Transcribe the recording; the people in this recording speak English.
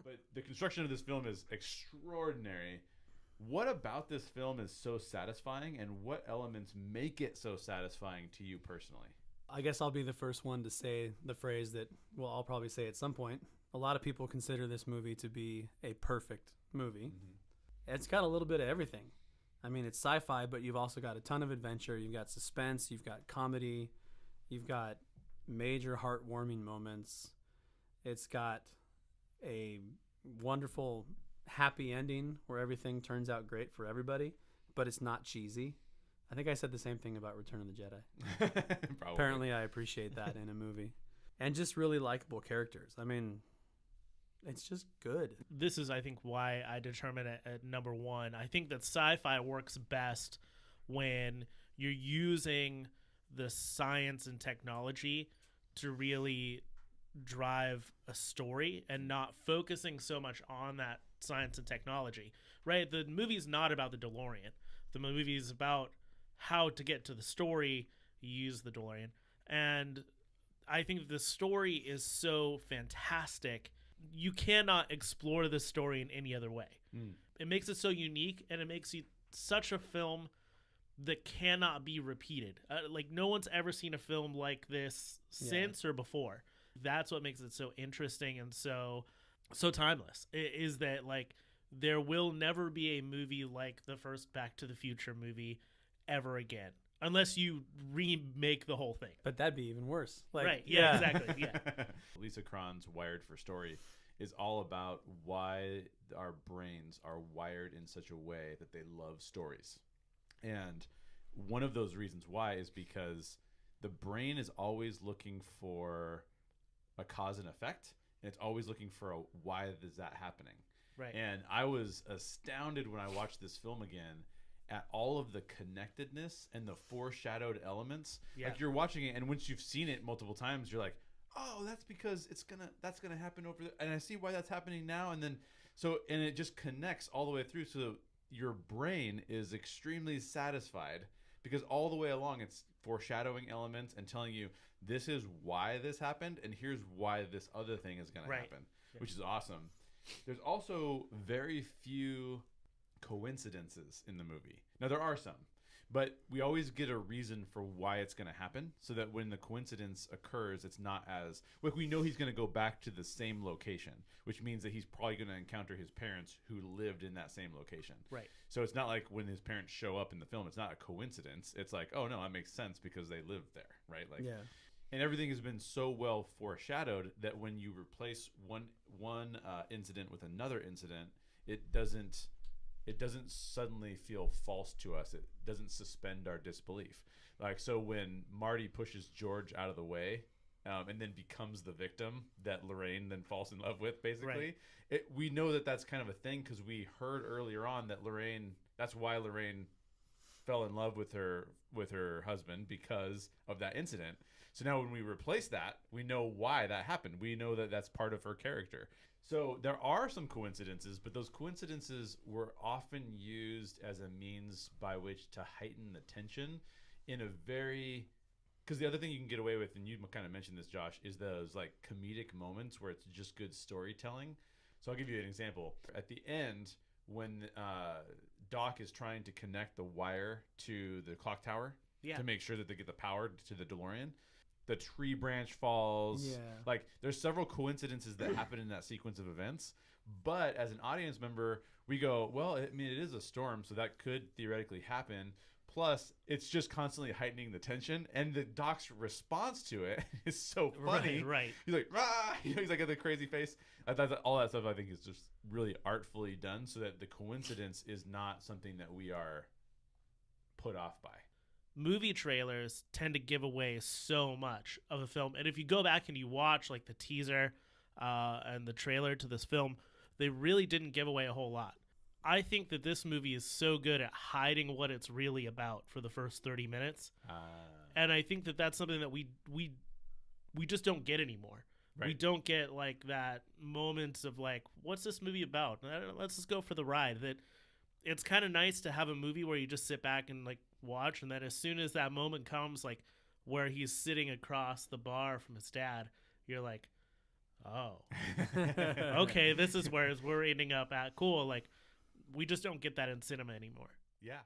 But the construction of this film is extraordinary. What about this film is so satisfying, and what elements make it so satisfying to you personally? I guess I'll be the first one to say the phrase that, well, I'll probably say at some point. A lot of people consider this movie to be a perfect movie. Mm-hmm. It's got a little bit of everything. I mean, it's sci-fi, but you've also got a ton of adventure. You've got suspense. You've got comedy. You've got major heartwarming moments. It's got a wonderful happy ending where everything turns out great for everybody, but it's not cheesy. I think I said the same thing about Return of the Jedi. Apparently I appreciate that in a movie. And just really likable characters. I mean, it's just good. This is, I think, why I determine it at number one. I think that sci-fi works best when you're using the science and technology to really drive a story and not focusing so much on that science and technology, right? The movie's not about the DeLorean. The movie is about how to get to the story, use the DeLorean. And I think the story is so fantastic. You cannot explore the story in any other way. It makes it so unique, and it makes it such a film that cannot be repeated. Like, no one's ever seen a film like this since or before. That's what makes it so interesting and so timeless, is that, like, there will never be a movie like the first Back to the Future movie ever again, unless you remake the whole thing. But that'd be even worse. Like, right, yeah, exactly, yeah. Lisa Cron's Wired for Story is all about why our brains are wired in such a way that they love stories. And one of those reasons why is because the brain is always looking for a cause and effect, and it's always looking for a why is that happening. Right. And I was astounded when I watched this film again at all of the connectedness and the foreshadowed elements. Yeah. Like, you're watching it, and once you've seen it multiple times, you're like, oh, that's because that's gonna happen over there, and I see why that's happening now. And then and it just connects all the way through, so your brain is extremely satisfied because all the way along it's foreshadowing elements and telling you this is why this happened, and here's why this other thing is going to happen, which is awesome. There's also very few coincidences in the movie. Now, there are some, but we always get a reason for why it's going to happen, so that when the coincidence occurs, it's not as... Like, we know he's going to go back to the same location, which means that he's probably going to encounter his parents who lived in that same location. Right. So it's not like when his parents show up in the film, it's not a coincidence. It's like, oh, no, that makes sense because they lived there, right? Like, yeah. And everything has been so well foreshadowed that when you replace one incident with another incident, it doesn't suddenly feel false to us. It doesn't suspend our disbelief. Like, so when Marty pushes George out of the way and then becomes the victim that Lorraine then falls in love with, basically, we know that that's kind of a thing because we heard earlier on that that's why Lorraine fell in love with her husband, because of that incident. So now when we replace that, we know why that happened. We know that that's part of her character. So there are some coincidences, but those coincidences were often used as a means by which to heighten the tension in a very... Because the other thing you can get away with, and you kind of mentioned this, Josh, is those like comedic moments where it's just good storytelling. So I'll give you an example. At the end, when Doc is trying to connect the wire to the clock tower to make sure that they get the power to the DeLorean, the tree branch falls. Yeah. Like, there's several coincidences that happen in that sequence of events. But as an audience member, we go, well, I mean, it is a storm, so that could theoretically happen. Plus, it's just constantly heightening the tension, and the Doc's response to it is so funny. Right. He's like, rah! He's like, got the crazy face. I thought all that stuff, I think, is just really artfully done, so that the coincidence is not something that we are put off by. Movie trailers tend to give away so much of a film, and if you go back and you watch like the teaser and the trailer to this film, they really didn't give away a whole lot. I think that this movie is so good at hiding what it's really about for the first 30 minutes, and I think that that's something that we just don't get anymore. Right. We don't get like that moments of like, what's this movie about? Let's just go for the ride. That it's kind of nice to have a movie where you just sit back and like watch, and then as soon as that moment comes, like where he's sitting across the bar from his dad, you're like, Oh. Okay, this is where we're ending up at. Cool. Like, we just don't get that in cinema anymore. Yeah.